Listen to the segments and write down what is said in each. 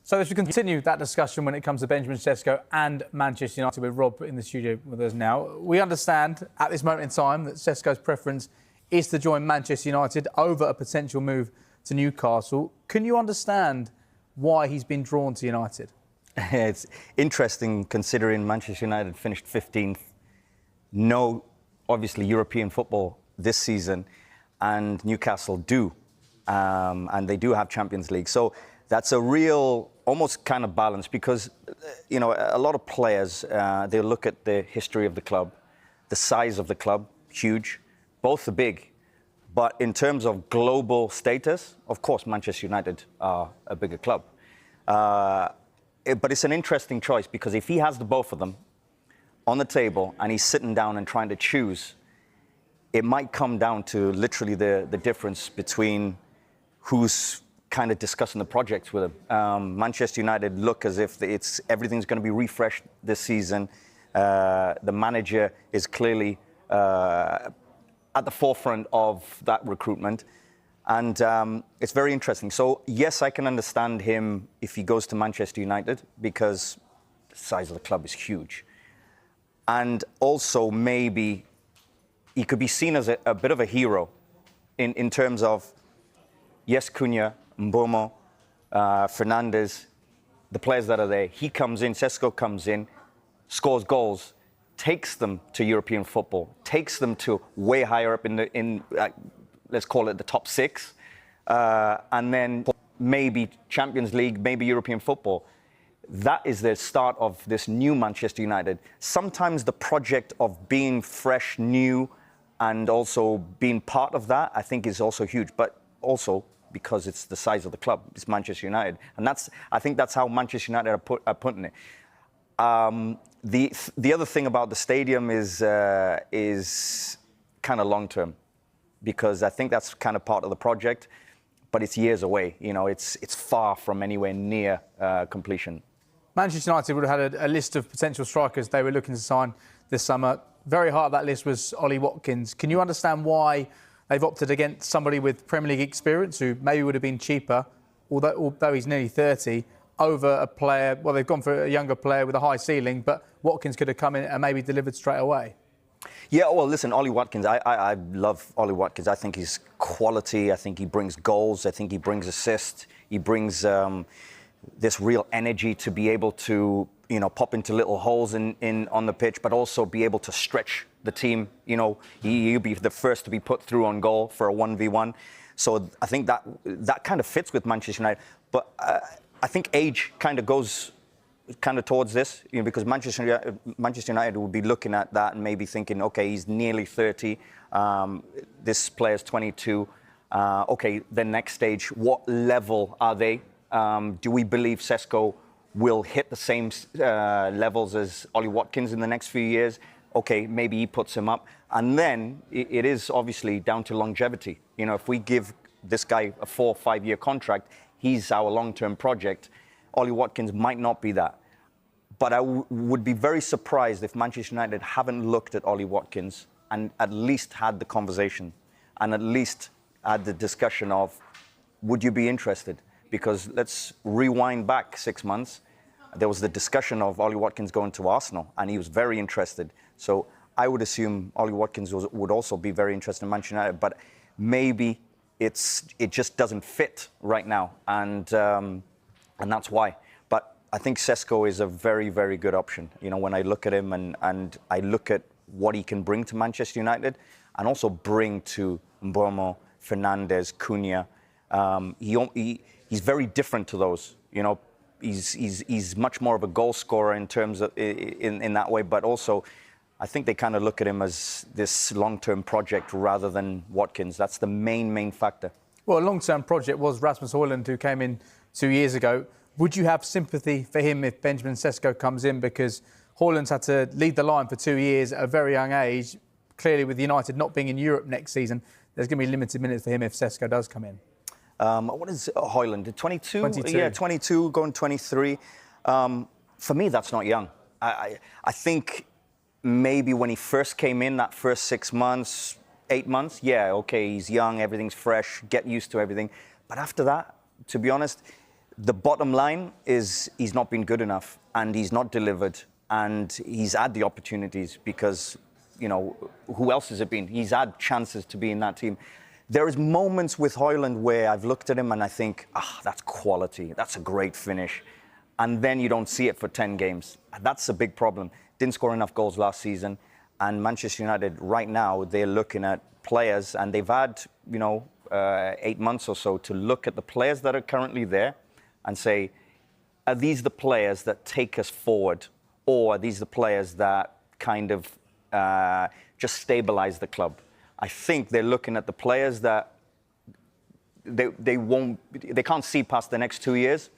So as we continue that discussion when it comes to Benjamin Sesko and Manchester United with Rob in the studio with us now, we understand at this moment in time that Sesko's preference is to join Manchester United over a potential move to Newcastle. Can you understand why he's been drawn to United? It's interesting considering Manchester United finished 15th. No, obviously, European football this season, and Newcastle do. And they do have Champions League. So that's a real, almost kind of balance because, you know, a lot of players, they look at the history of the club, the size of the club, huge. Both are big. But in terms of global status, of course, Manchester United are a bigger club. But it's an interesting choice because if he has the both of them on the table and he's sitting down and trying to choose, it might come down to literally the difference between who's kind of discussing the projects with him. Manchester United look as if everything's going to be refreshed this season. The manager is clearly at the forefront of that recruitment. And it's very interesting. So, yes, I can understand him if he goes to Manchester United because the size of the club is huge. And also maybe he could be seen as a bit of a hero in terms of, yes, Cunha, Mbomo, Fernandes, the players that are there. He comes in, Sesko comes in, scores goals, takes them to European football, takes them to way higher up in let's call it the top six, and then maybe Champions League, maybe European football. That is the start of this new Manchester United. Sometimes the project of being fresh, new, and also being part of that, I think is also huge. But also because it's the size of the club, it's Manchester United. And I think that's how Manchester United are putting it. The other thing about the stadium is kind of long-term, because I think that's kind of part of the project, but it's years away. You know, it's far from anywhere near completion. Manchester United would have had a list of potential strikers they were looking to sign this summer. Very high up that list was Ollie Watkins. Can you understand why they've opted against somebody with Premier League experience who maybe would have been cheaper, although he's nearly 30, over a player? Well, they've gone for a younger player with a high ceiling, but Watkins could have come in and maybe delivered straight away. Yeah, well, listen, Ollie Watkins, I love Ollie Watkins. I think he's quality. I think he brings goals. I think he brings assists. He brings this real energy to be able to, you know, pop into little holes on the pitch, but also be able to stretch the team. You know, he'll be the first to be put through on goal for a 1v1. So I think that kind of fits with Manchester United. But I think age kind of goes towards this, you know, because Manchester United will be looking at that and maybe thinking, okay, he's nearly 30. This player's 22. Okay, the next stage, what level are they? Do we believe Sesko will hit the same levels as Ollie Watkins in the next few years? Okay, maybe he puts him up. And then it is obviously down to longevity. You know, if we give this guy a 4 or 5 year contract, he's our long-term project. Ollie Watkins might not be that. But I would be very surprised if Manchester United haven't looked at Ollie Watkins and at least had the conversation and at least had the discussion of, would you be interested? Because let's rewind back 6 months. There was the discussion of Ollie Watkins going to Arsenal, and he was very interested. So I would assume Ollie Watkins would also be very interested in Manchester United, but maybe it just doesn't fit right now, and that's why. But I think Sesko is a very, very good option. You know, when I look at him and I look at what he can bring to Manchester United, and also bring to Mbomo, Fernandes, Cunha. He's very different to those. You know, he's much more of a goal scorer in terms of in that way, but also I think they kind of look at him as this long-term project rather than Watkins. That's the main factor. Well, a long-term project was Rasmus Højlund, who came in 2 years ago. Would you have sympathy for him if Benjamin Sesko comes in? Because Højlund's had to lead the line for 2 years at a very young age. Clearly, with United not being in Europe next season, there's going to be limited minutes for him if Sesko does come in. What is Højlund? 22? 22. Yeah, 22, going 23. For me, that's not young. I think maybe when he first came in, that first 6 months, 8 months, yeah, okay, he's young, everything's fresh, get used to everything. But after that, to be honest, the bottom line is he's not been good enough, and he's not delivered, and he's had the opportunities because, you know, who else has it been? He's had chances to be in that team. There is moments with Højlund where I've looked at him and I think, that's quality. That's a great finish. And then you don't see it for 10 games. That's a big problem. Didn't score enough goals last season. And Manchester United, right now, they're looking at players, and they've had, 8 months or so to look at the players that are currently there and say, are these the players that take us forward? Or are these the players that kind of just stabilize the club? I think they're looking at the players that they can't see past the next 2 years.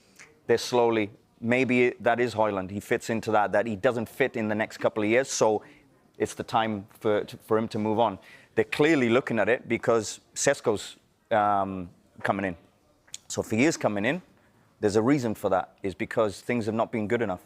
They're slowly, maybe that is Højlund. He fits into that he doesn't fit in the next couple of years. So it's the time for him to move on. They're clearly looking at it because Sesko's coming in. So if he is coming in, there's a reason for that, is because things have not been good enough.